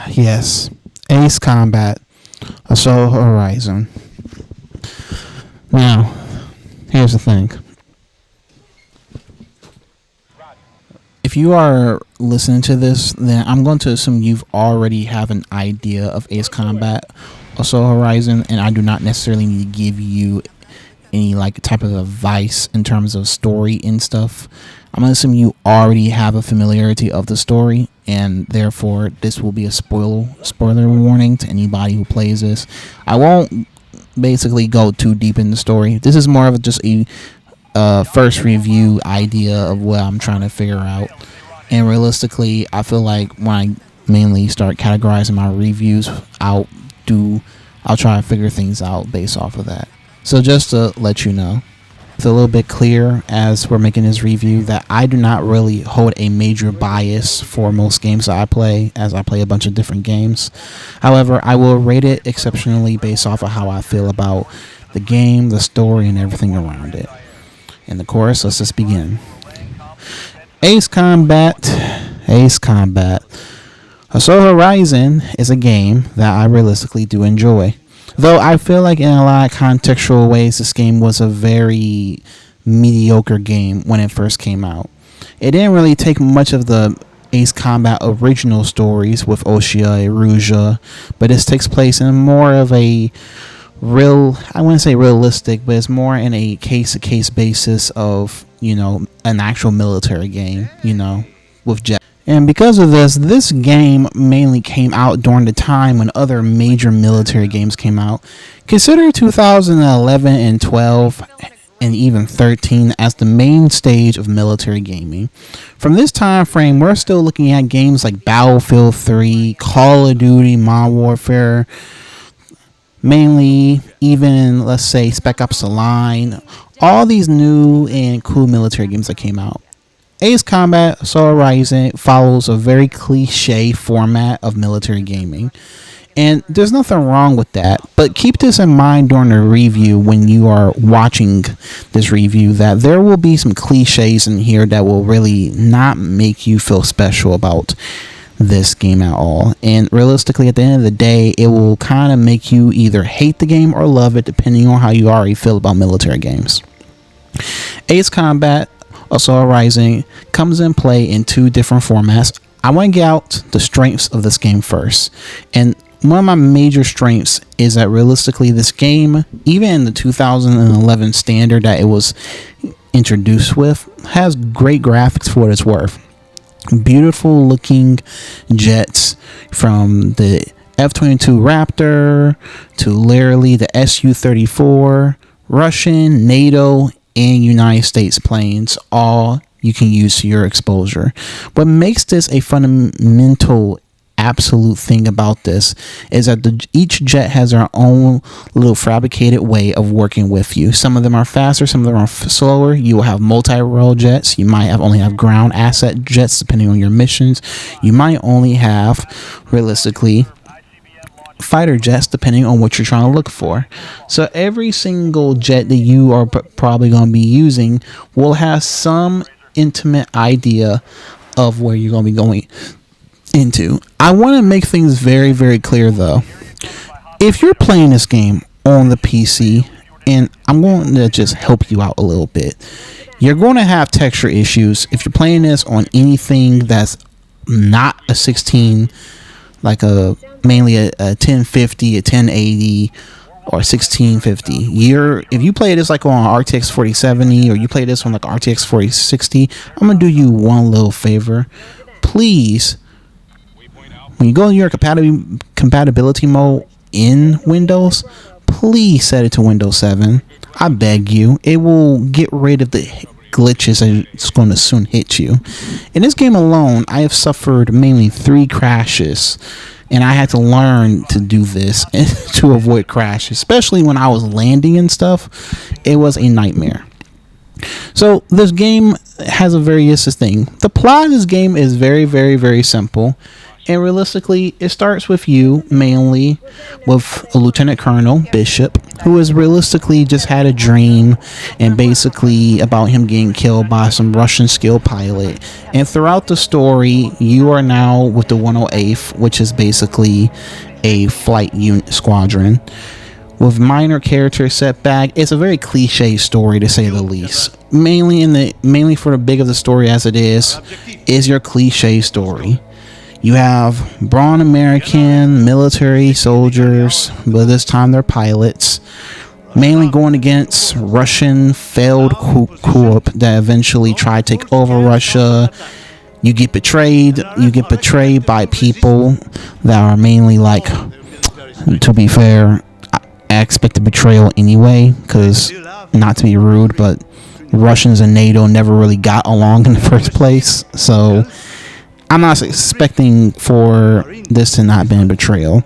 Yes, Ace Combat, Assault Horizon. Now, here's the thing. If you are listening to this, then I'm going to assume you've already have an idea of Ace Combat, Assault Horizon, and I do not necessarily need to give you any like type of advice in terms of story and stuff. I'm gonna assume you already have a familiarity of the story, and therefore this will be a spoiler warning to anybody who plays this. I won't basically go too deep in the story. This is more of just a first review idea of what I'm trying to figure out. And realistically, I feel like when I mainly start categorizing my reviews, I'll try to figure things out based off of that. So just to let you know, it's a little bit clear as we're making this review that I do not really hold a major bias for most games that I play, as I play a bunch of different games. However, I will rate it exceptionally based off of how I feel about the game, the story, and everything around it. In the chorus, let's just begin. Ace Combat. Assault Horizon is a game that I realistically do enjoy. Though I feel like in a lot of contextual ways, this game was a very mediocre game when it first came out. It didn't really take much of the Ace Combat original stories with Oshia and Ruja, but this takes place in more of a I wouldn't say realistic, but it's more in a case-to-case basis of, an actual military game, with jet. And because of this game mainly came out during the time when other major military games came out. Consider 2011 and 12 and even 13 as the main stage of military gaming. From this time frame, we're still looking at games like Battlefield 3, Call of Duty, Modern Warfare, mainly even, let's say, Spec Ops: The Line, all these new and cool military games that came out. Ace Combat Assault Horizon follows a very cliche format of military gaming, and there's nothing wrong with that, but keep this in mind during the review when you are watching this review, that there will be some cliches in here that will really not make you feel special about this game at all. And realistically, at the end of the day, it will kind of make you either hate the game or love it, depending on how you already feel about military games. Ace Combat Assault Horizon comes in play in two different formats. I want to get out the strengths of this game first. And one of my major strengths is that realistically, this game, even in the 2011 standard that it was introduced with, has great graphics for what it's worth. Beautiful looking jets, from the F-22 Raptor to literally the Su-34, Russian, NATO, and United States planes, all you can use to your exposure. What makes this a fundamental absolute thing about this is that each jet has their own little fabricated way of working with you. Some of them are faster, some of them are slower. You will have multi-role jets. You might only have ground asset jets depending on your missions. You might only have, realistically, fighter jets depending on what you're trying to look for. So every single jet that you are probably going to be using will have some intimate idea of where you're going to be going into. I want to make things very, very clear though. If you're playing this game on the PC, and I'm going to just help you out a little bit, you're going to have texture issues if you're playing this on anything that's not a 16, like mainly a 1050, a 1080, or 1650. If you play this like on RTX 4070, or you play this on like RTX 4060, I'm gonna do you one little favor. Please, when you go in your compatibility mode in Windows, please set it to Windows 7. I beg you. It will get rid of the glitches that it's going to soon hit you. In this game alone, I have suffered mainly 3 crashes, and I had to learn to do this to avoid crashes, especially when I was landing and stuff. It was a nightmare. So this game has a various thing. The plot of this game is very, very, very simple. And realistically, it starts with you, mainly with a Lieutenant Colonel, Bishop, who has realistically just had a dream and basically about him getting killed by some Russian skill pilot. And throughout the story, you are now with the 108th, which is basically a flight unit squadron. With minor character setback, it's a very cliche story to say the least. Mainly for the big of the story as it is your cliche story. You have brawn American military soldiers, but this time they're pilots, mainly going against Russian failed coup that eventually tried to take over Russia. You get betrayed. You get betrayed by people that are mainly like, to be fair, I expect a betrayal anyway, because not to be rude, but Russians and NATO never really got along in the first place. So I'm not expecting for this to not be a betrayal.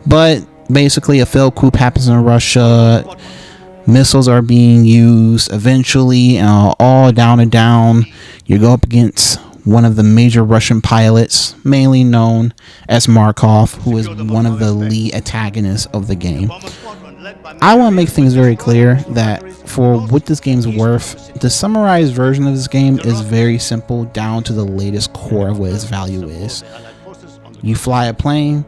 But basically, a failed coup happens in Russia. Missiles are being used. Eventually, all down and down, you go up against one of the major Russian pilots, mainly known as Markov, who is one of the lead antagonists of the game. I want to make things very clear that for what this game's worth, the summarized version of this game is very simple down to the latest core of what its value is. You fly a plane,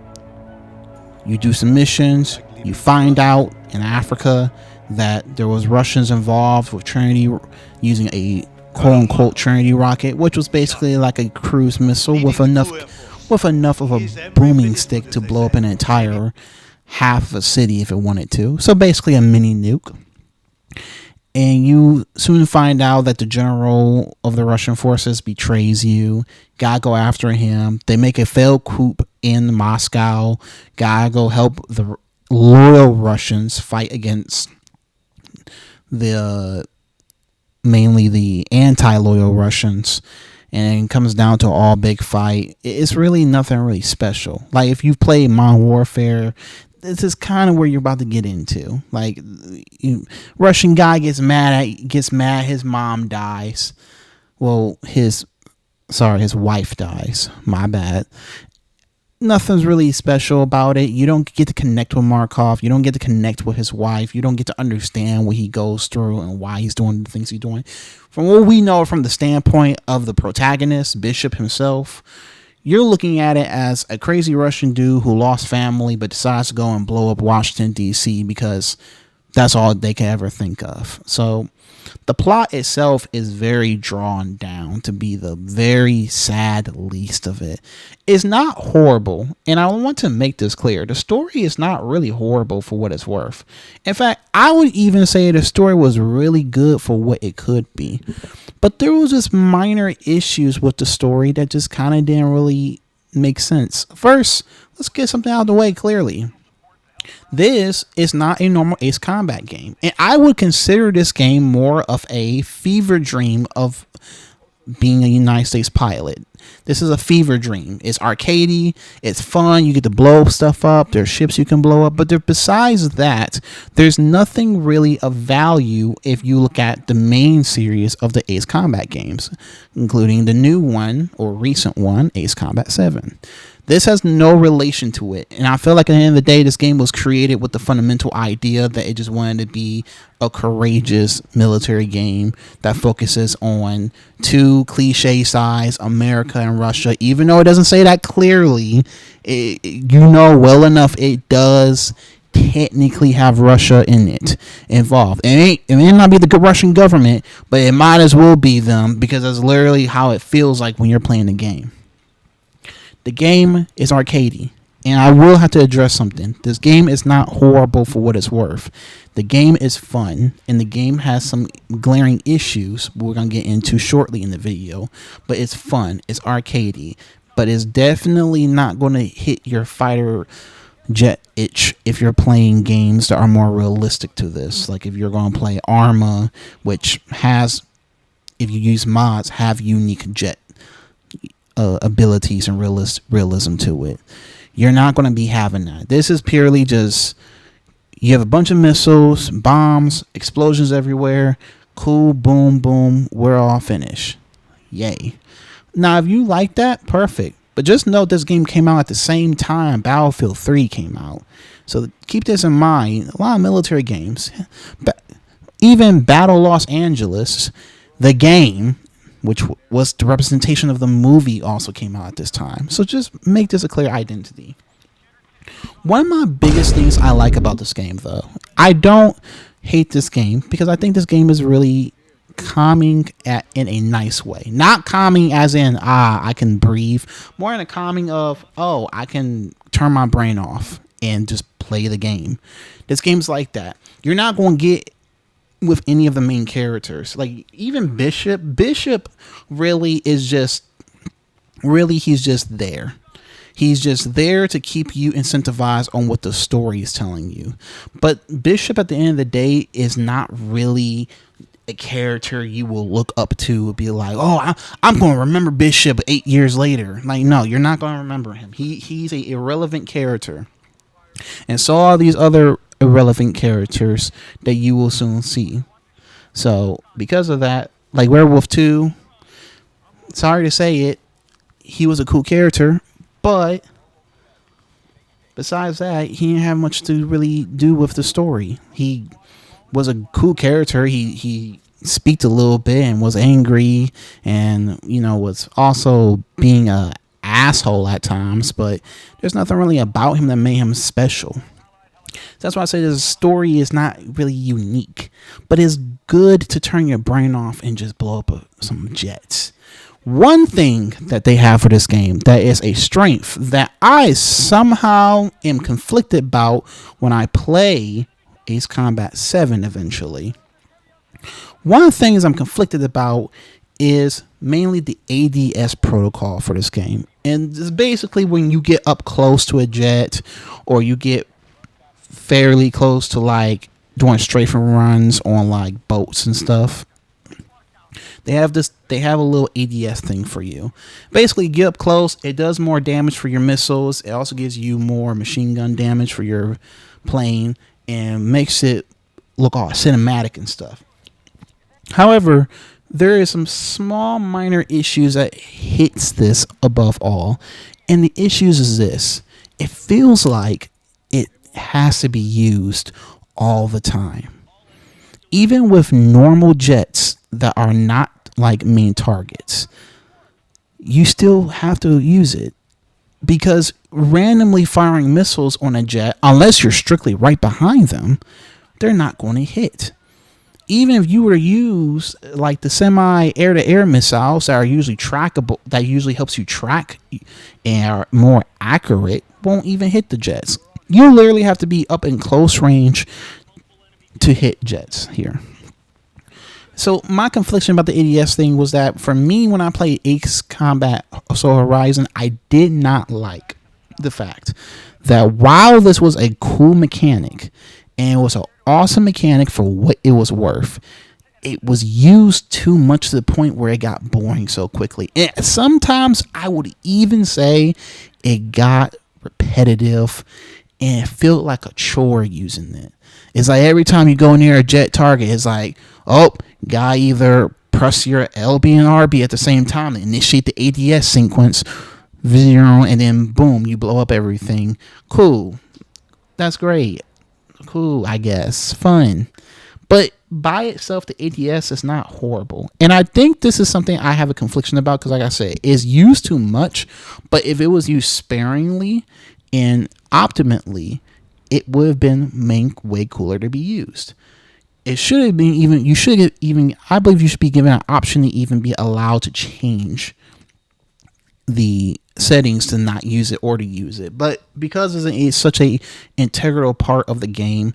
you do some missions, you find out in Africa that there was Russians involved with Trinity using a quote-unquote Trinity rocket, which was basically like a cruise missile with enough of a booming stick to blow up an entire half of a city if it wanted to. So basically a mini nuke. And you soon find out that the general of the Russian forces betrays you. Gotta go after him. They make a failed coup in Moscow. Gotta go help the loyal Russians fight against mainly the anti-loyal Russians. And it comes down to all big fight. It's really nothing really special. Like if you've played Modern Warfare, this is kind of where you're about to get into. Like, Russian guy gets mad. His mom dies. Well, his wife dies. My bad. Nothing's really special about it. You don't get to connect with Markov. You don't get to connect with his wife. You don't get to understand what he goes through and why he's doing the things he's doing. From what we know from the standpoint of the protagonist, Bishop himself, you're looking at it as a crazy Russian dude who lost family but decides to go and blow up Washington, D.C. because that's all they can ever think of. So the plot itself is very drawn down to be the very sad least of it. It's not horrible, and I want to make this clear. The story is not really horrible for what it's worth. In fact, I would even say the story was really good for what it could be. But there was just minor issues with the story that just kind of didn't really make sense. First, let's get something out of the way clearly. This is not a normal Ace Combat game. And I would consider this game more of a fever dream of being a United States pilot. This is a fever dream. It's arcadey. It's fun. You get to blow stuff up. There's ships you can blow up. But besides that, there's nothing really of value if you look at the main series of the Ace Combat games, including the new one or recent one, Ace Combat 7. This has no relation to it. And I feel like at the end of the day, this game was created with the fundamental idea that it just wanted to be a courageous military game that focuses on two cliche sides, America and Russia. Even though it doesn't say that clearly, you know well enough it does technically have Russia in it involved. It may not be the Russian government, but it might as well be them because that's literally how it feels like when you're playing the game. The game is arcadey, and I will have to address something. This game is not horrible for what it's worth. The game is fun, and the game has some glaring issues we're going to get into shortly in the video, but it's fun, it's arcadey, but it's definitely not going to hit your fighter jet itch if you're playing games that are more realistic to this. Like if you're going to play Arma, which has, if you use mods, have unique jet abilities and realism to it. You're not going to be having that. This is purely just, you have a bunch of missiles, bombs, explosions everywhere. Cool, boom, boom, we're all finished. Yay. Now, if you like that, perfect. But just note this game came out at the same time Battlefield 3 came out. So keep this in mind. A lot of military games, even Battle Los Angeles, the game, which was the representation of the movie, also came out at this time. So just make this a clear identity. One of my biggest things I like about this game, though, I don't hate this game because I think this game is really calming in a nice way. Not calming as in, I can breathe. More in a calming of, I can turn my brain off and just play the game. This game's like that. You're not going to get with any of the main characters. Like, even Bishop really is just, he's just there. He's just there to keep you incentivized on what the story is telling you. But Bishop, at the end of the day, is not really a character you will look up to, be like, I'm going to remember Bishop 8 years later. Like, no, you're not going to remember him. He's a irrelevant character. And so are these other irrelevant characters that you will soon see. So, because of that, like Werewolf 2, sorry to say it, he was a cool character. But besides that, he didn't have much to really do with the story. He was a cool character. He speaked a little bit and was angry and, was also being a asshole at times. But there's nothing really about him that made him special. That's why I say this story is not really unique. But it's good to turn your brain off and just blow up some jets. One thing that they have for this game that is a strength that I somehow am conflicted about when I play Ace Combat 7 eventually. One of the things I'm conflicted about is mainly the ADS protocol for this game. And it's basically when you get up close to a jet or you get fairly close to like doing strafing runs on like boats and stuff. They have a little ADS thing for you. Basically, get up close. It does more damage for your missiles. It also gives you more machine gun damage for your plane and makes it look all cinematic and stuff. However, there is some small minor issues that hits this above all. And the issues is this. It feels like it has to be used all the time. Even with normal jets that are not like main targets, you still have to use it because randomly firing missiles on a jet, unless you're strictly right behind them, they're not going to hit. Even if you were to use like the semi air-to-air missiles that are usually trackable, that usually helps you track and are more accurate, won't even hit the jets. You literally have to be up in close range to hit jets here. So my confliction about the ADS thing was that for me, when I played Ace Combat Assault Horizon, I did not like the fact that while this was a cool mechanic and it was an awesome mechanic for what it was worth, it was used too much to the point where it got boring so quickly. And sometimes I would even say it got repetitive and it felt like a chore using it. It's like every time you go near a jet target, it's like, gotta either press your LB and RB at the same time to initiate the ADS sequence, and then boom, you blow up everything. Cool. That's great. Cool, I guess. Fun. But by itself, the ADS is not horrible. And I think this is something I have a confliction about because, like I said, it's used too much. But if it was used sparingly and optimally, it would have been way cooler to be used. It should have been I believe you should be given an option to even be allowed to change the settings to not use it or to use it. But because it's such a integral part of the game,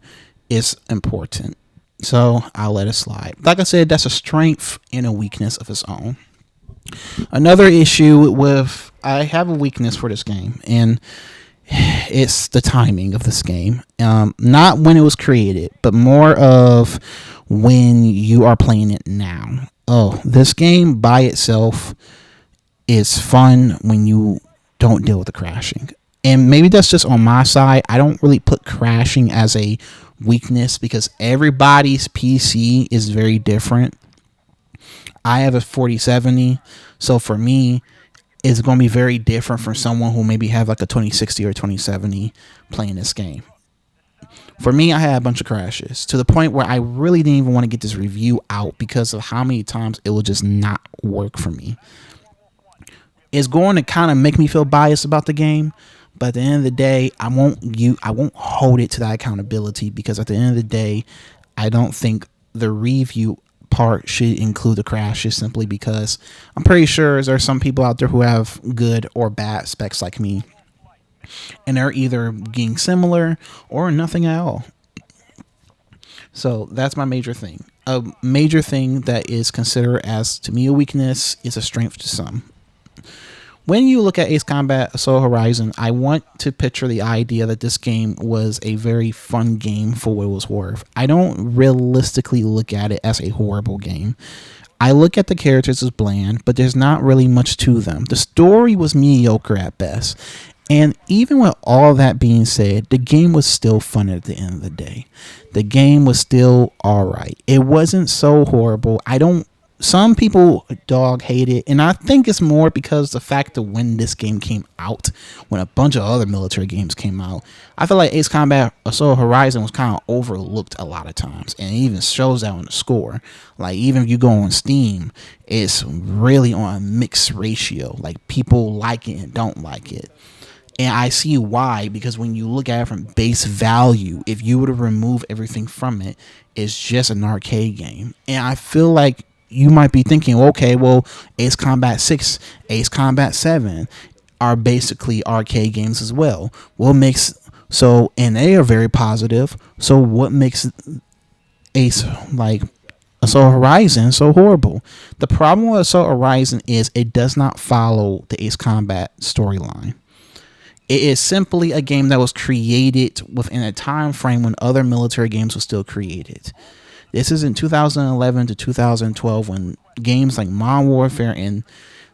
it's important. So I'll let it slide. Like I said, that's a strength and a weakness of its own. Another issue I have a weakness for this game, and it's the timing of this game. Not when it was created, but more of when you are playing it now. This game by itself is fun when you don't deal with the crashing. And maybe that's just on my side. I don't really put crashing as a weakness because everybody's PC is very different. I have a 4070, so for me, is going to be very different from someone who maybe have like a 2060 or 2070 playing this game. For me, I had a bunch of crashes to the point where I really didn't even want to get this review out because of how many times it will just not work for me. It's going to kind of make me feel biased about the game, but at the end of the day, I won't hold it to that accountability, because at the end of the day, I don't think the review part should include the crashes, simply because I'm pretty sure there's some people out there who have good or bad specs like me, and they're either getting similar or nothing at all. So that's my major thing. A major thing that is considered as, to me, a weakness is a strength to some. When you look at Ace Combat Assault Horizon, I want to picture the idea that this game was a very fun game for what it was worth. I don't realistically look at it as a horrible game. I look at the characters as bland, but there's not really much to them. The story was mediocre at best. And even with all that being said, the game was still fun at the end of the day. The game was still alright. It wasn't so horrible. Some people dog hate it, and I think it's more because the fact that when this game came out, when a bunch of other military games came out, I feel like Ace Combat Assault Horizon was kind of overlooked a lot of times, and it even shows that on the score. Like, even if you go on Steam, it's really on a mixed ratio. Like, people like it and don't like it. And I see why, because when you look at it from base value, if you were to remove everything from it, it's just an arcade game. And I feel like you might be thinking, okay, well, Ace Combat 6, Ace Combat 7 are basically arcade games as well. And they are very positive. So what makes Ace, like Assault Horizon, so horrible? The problem with Assault Horizon is it does not follow the Ace Combat storyline. It is simply a game that was created within a time frame when other military games were still created. This is in 2011 to 2012, when games like Modern Warfare and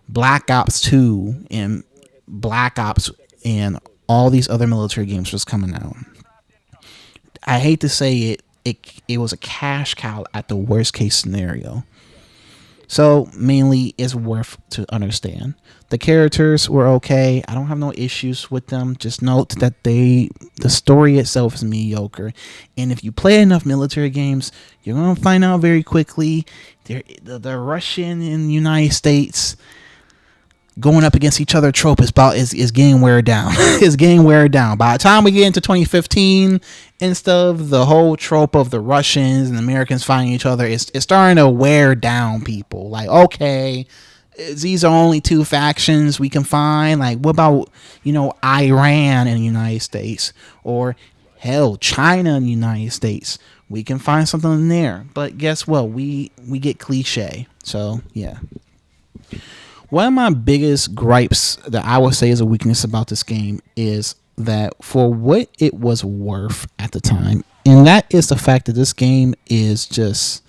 Black Ops 2 and Black Ops and all these other military games was coming out. I hate to say it was a cash cow at the worst case scenario. So mainly it's worth to understand. The characters were okay. I don't have no issues with them. Just note that the story itself is mediocre. And if you play enough military games, you're going to find out very quickly the Russian and the United States going up against each other trope is getting wear down. It's getting wear down. By the time we get into 2015 and stuff, the whole trope of the Russians and Americans fighting each other is starting to wear down people. Like, okay, these are only two factions we can find. Like, what about, Iran and the United States? Or, hell, China and the United States. We can find something in there. But guess what? We get cliche. So, yeah. One of my biggest gripes that I would say is a weakness about this game is that for what it was worth at the time, and that is the fact that this game is just,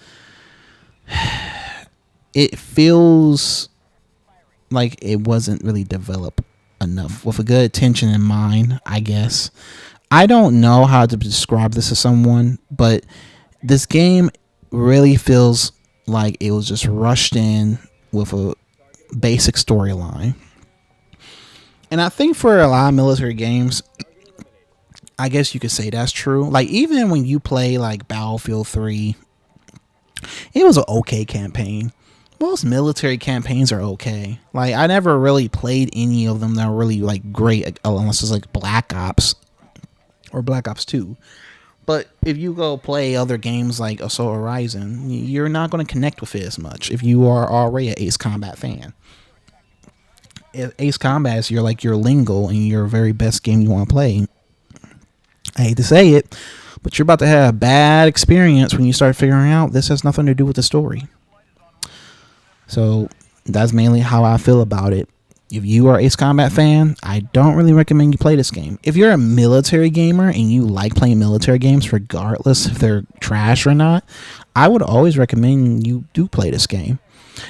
it feels like it wasn't really developed enough with a good attention in mind, I guess. I don't know how to describe this to someone, but this game really feels like it was just rushed in with a basic storyline. And I think for a lot of military games, I guess you could say that's true. Like, even when you play like Battlefield 3, it was an okay campaign. Most military campaigns are okay. Like, I never really played any of them that were really like great, unless it's like Black Ops or Black Ops 2. But if you go play other games like Assault Horizon, you're not going to connect with it as much if you are already an Ace Combat fan. If Ace Combat is your lingo and your very best game you want to play, I hate to say it, but you're about to have a bad experience when you start figuring out this has nothing to do with the story. So that's mainly how I feel about it. If you are an Ace Combat fan, I don't really recommend you play this game. If you're a military gamer and you like playing military games, regardless if they're trash or not, I would always recommend you do play this game.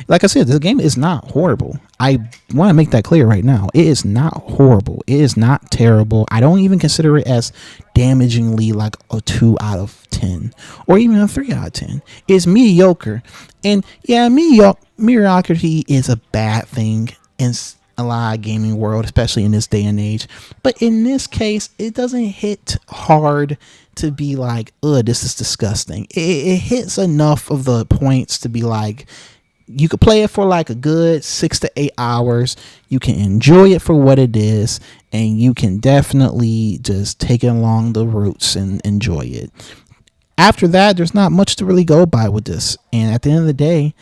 Like I said, this game is not horrible. I want to make that clear right now. It is not horrible. It is not terrible. I don't even consider it as damagingly like a 2 out of 10 or even a 3 out of 10. It's mediocre. And yeah, mediocrity is a bad thing. And a lot of gaming world, especially in this day and age. But in this case, it doesn't hit hard to be like, ugh, this is disgusting. It hits enough of the points to be like, you could play it for like a good 6 to 8 hours. You can enjoy it for what it is, and you can definitely just take it along the routes and enjoy it. After that, there's not much to really go by with this. And at the end of the day,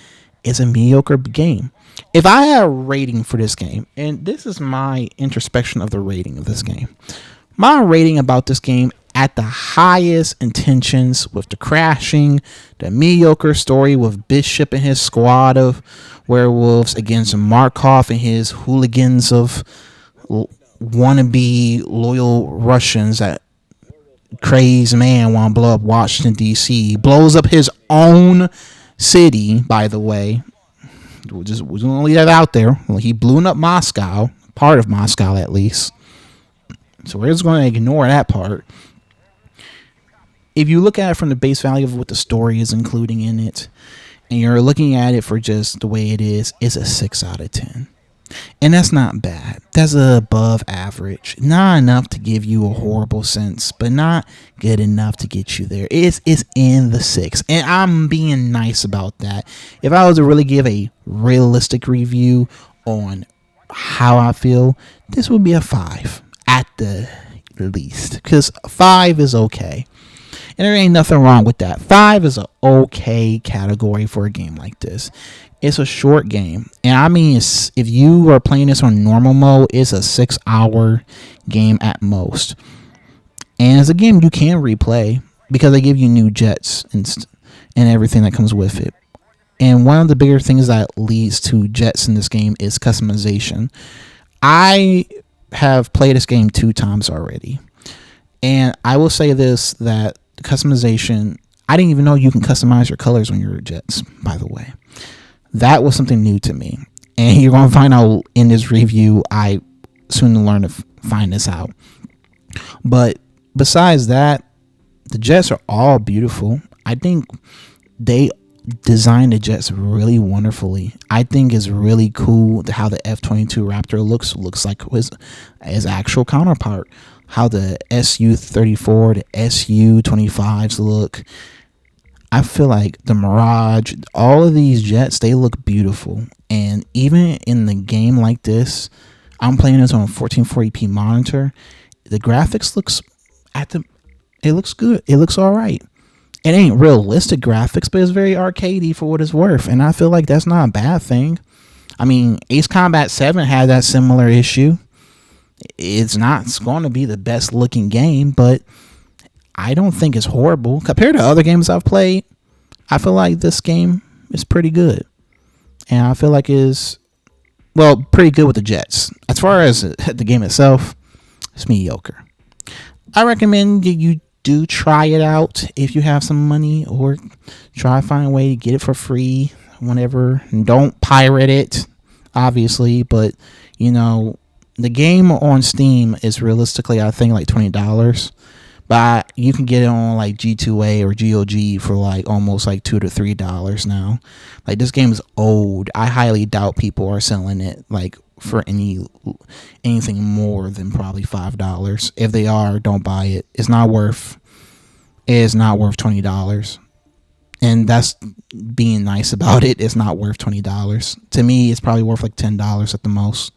it's a mediocre game. If I had a rating for this game, and this is my introspection of the rating of this game, my rating about this game at the highest intentions with the crashing, the mediocre story with Bishop and his squad of werewolves against Markov and his hooligans of wannabe loyal Russians that crazed man want to blow up Washington, D.C. Blows up his own city, by the way. We're going to leave that out there. Well, he blew up Moscow, part of Moscow at least. So we're just going to ignore that part. If you look at it from the base value of what the story is including in it, and you're looking at it for just the way it is, it's a 6 out of 10. And that's not bad. That's above average. Not enough to give you a horrible sense, but not good enough to get you there. It's in the 6. And I'm being nice about that. If I was to really give a realistic review on how I feel, this would be a 5 at the least. Because 5 is okay. And there ain't nothing wrong with that. 5 is an okay category for a game like this. It's a short game. And I mean, if you are playing this on normal mode, it's a 6-hour game at most. And it's a game you can replay because they give you new jets and everything that comes with it. And one of the bigger things that leads to jets in this game is customization. I have played this game 2 times already. And I will say this, that the customization, I didn't even know you can customize your colors on your jets, by the way. That was something new to me. And you're going to find out in this review. I soon learn to find this out. But besides that, the jets are all beautiful. I think they designed the jets really wonderfully. I think it's really cool how the F-22 Raptor looks like his actual counterpart. How the Su-34, the Su-25s look. I feel like the Mirage, all of these jets, they look beautiful. And even in the game like this, I'm playing this on a 1440p monitor. The graphics it looks good. It looks all right. It ain't realistic graphics, but it's very arcadey for what it's worth. And I feel like that's not a bad thing. I mean, Ace Combat 7 had that similar issue. It's not going to be the best looking game, but I don't think it's horrible. Compared to other games I've played, I feel like this game is pretty good. And I feel like it's, well, pretty good with the jets. As far as the game itself, it's mediocre. I recommend you do try it out if you have some money, or try to find a way to get it for free whenever. And don't pirate it, obviously, but, you know, the game on Steam is realistically, I think, like $20. But you can get it on like G2A or GOG for like almost like $2 to $3 now. Like, this game is old. I highly doubt people are selling it like for anything more than probably $5. If they are, don't buy it. It is not worth $20. And that's being nice about it. It's not worth $20. To me, it's probably worth like $10 at the most.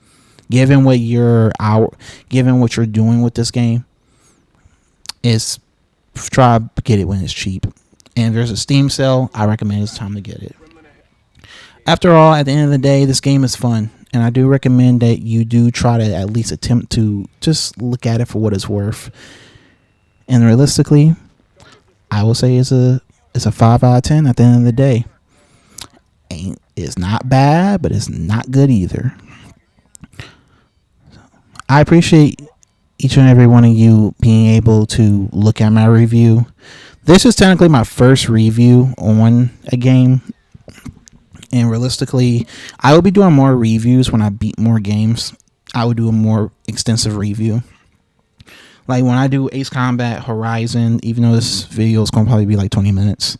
Given what you're doing with this game, is try to get it when it's cheap. And if there's a Steam sale, I recommend it's time to get it. After all, at the end of the day, this game is fun, and I do recommend that you do try to at least attempt to just look at it for what it's worth. And realistically, I will say it's a 5 out of 10 at the end of the day. It's not bad, but it's not good either. I appreciate each and every one of you being able to look at my review. This is technically my first review on a game. And realistically, I will be doing more reviews when I beat more games. I will do a more extensive review. Like when I do Ace Combat Horizon, even though this video is going to probably be like 20 minutes,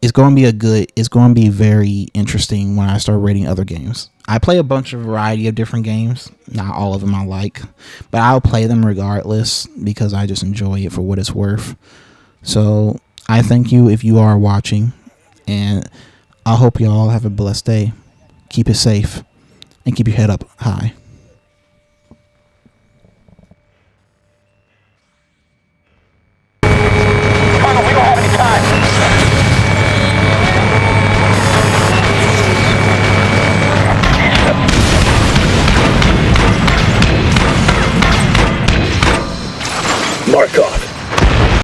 it's going to be very interesting when I start rating other games. I play a bunch of variety of different games. Not all of them I like, but I'll play them regardless because I just enjoy it for what it's worth. So I thank you if you are watching, and I hope you all have a blessed day. Keep it safe and keep your head up high. Colonel, we don't have any time. Markov.